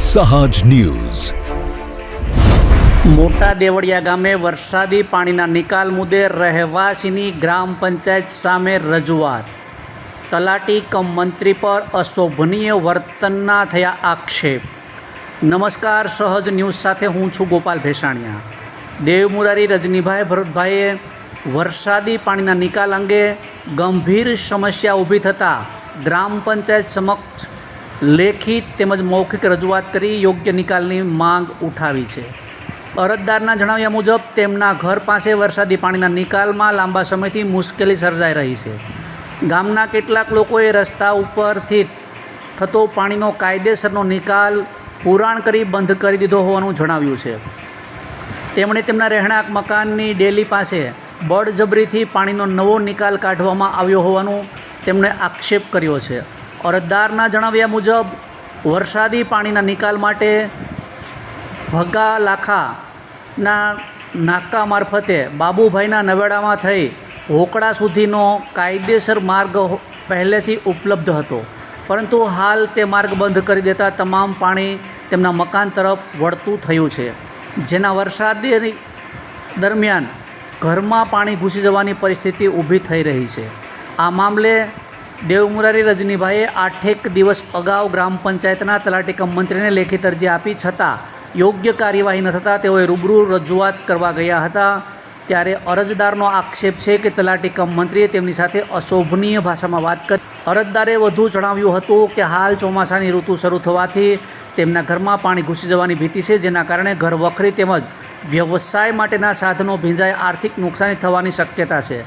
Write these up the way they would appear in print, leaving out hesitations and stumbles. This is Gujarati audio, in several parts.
સહજ ન્યૂઝ. મોટા દેવળિયા ગામે વરસાદી પાણીના નિકાલ મુદ્દે રહેવાસીની ગ્રામ પંચાયત સામે રજૂઆત. તલાટી કમ મંત્રી પર અશોભનીય વર્તનના થયા આક્ષેપ. નમસ્કાર, સહજ ન્યૂઝ સાથે હું છું ગોપાલ ભેસાણીયા. દેવમુરારી રજનીભાઈ ભરતભાઈએ વરસાદી પાણીના નિકાલ અંગે ગંભીર સમસ્યા ઊભી થતાં ગ્રામ પંચાયત સમક્ષ લેખિત તેમજ મૌખિક રજૂઆત કરી યોગ્ય નિકાલની માંગ ઉઠાવી છે. અરજદારના જણાવ્યા મુજબ તેમના ઘર પાસે વરસાદી પાણીના નિકાલમાં લાંબા સમયથી મુશ્કેલી સર્જાઈ રહી છે. ગામના કેટલાક લોકોએ રસ્તા ઉપરથી થતો પાણીનો કાયદેસરનો નિકાલ પુરાણ કરી બંધ કરી દીધો હોવાનું જણાવ્યું છે. તેમણે તેમના રહેણાંક મકાનની ડેલી પાસે બળજબરીથી પાણીનો નવો નિકાલ કાઢવામાં આવ્યો હોવાનું તેમણે આક્ષેપ કર્યો છે. અરજદારના જણાવ્યા મુજબ વરસાદી પાણીના નિકાલ માટે ભગા લાખાના નાકા મારફતે બાબુભાઈના નવેડામાં થઈ હોકડા સુધીનો કાયદેસર માર્ગ પહેલેથી ઉપલબ્ધ હતો, પરંતુ હાલ તે માર્ગ બંધ કરી દેતા તમામ પાણી તેમના મકાન તરફ વળતું થયું છે, જેના વરસાદી દરમિયાન ઘરમાં પાણી ઘૂસી જવાની પરિસ્થિતિ ઊભી થઈ રહી છે. આ મામલે દેવમુરારી રજનીભાઈએ 8 દિવસ અગાઉ ગ્રામ પંચાયતના તલાટી કમ મંત્રીને લેખિત અરજી આપી છતાં યોગ્ય કાર્યવાહી ન થતાં તેઓએ રૂબરૂ રજૂઆત કરવા ગયા હતા. ત્યારે અરજદારનો આક્ષેપ છે કે તલાટી કમ મંત્રીએ તેમની સાથે અશોભનીય ભાષામાં વાત કરી. અરજદારે વધુ જણાવ્યું હતું કે હાલ ચોમાસાની ઋતુ શરૂ થવાથી તેમના ઘરમાં પાણી ઘૂસી જવાની ભીતિ છે, જેના કારણે ઘર વખરી તેમજ વ્યવસાય માટેના સાધનો ભીંજાઈ આર્થિક નુકસાની થવાની શક્યતા છે.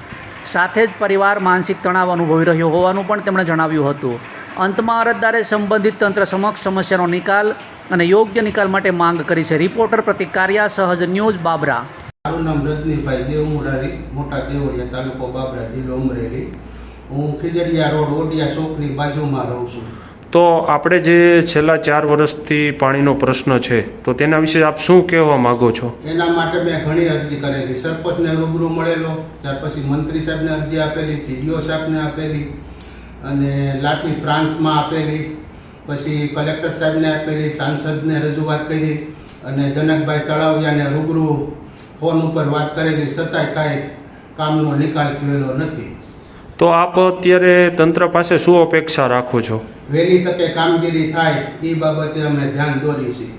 સાથે જ પરિવાર માનસિક તણાવ અનુભવી રહ્યો હોવાનું પણ તેમણે જણાવ્યું હતું. અંતમાં અરજદારે સંબંધિત તંત્ર સમક્ષ સમસ્યાનો નિકાલ અને યોગ્ય નિકાલ માટે માંગ કરી છે. રિપોર્ટર પ્રતિક કારિયા, સહજ ન્યૂઝ, બાબરા. મારું નામ રજનીભાઈ દેવમુરારી, મોટા દેવળિયા, તાલુકો બાબરા, જિલ્લો અમરેલી. હું ખીજડીયા રોડ ઓડિયા ચોકની બાજુમાં રહું છું. તો આપણે જે છેલ્લા 4 વર્ષથી પાણીનો પ્રશ્ન છે, તો તેના વિશે આપ શું કહેવા માગો છો? એના માટે મેં ઘણી અરજી કરેલી. સરપંચને રૂબરૂ મળેલો, ત્યાર પછી મંત્રી સાહેબને અરજી આપેલી, ટીડીઓ સાહેબને આપેલી અને લાઠી પ્રાંતમાં આપેલી, પછી કલેક્ટર સાહેબને આપેલી, સાંસદને રજૂઆત કરી અને જનકભાઈ તળાવિયાને રૂબરૂ ફોન ઉપર વાત કરેલી, છતાંય કાંઈ કામનો નિકાલ થયેલો નથી. તો આપ અત્યારે તંત્ર પાસે શું અપેક્ષા રાખો છો? વહેલી તકે કામગીરી થાય એ બાબતે અમે ધ્યાન દોરી છીએ.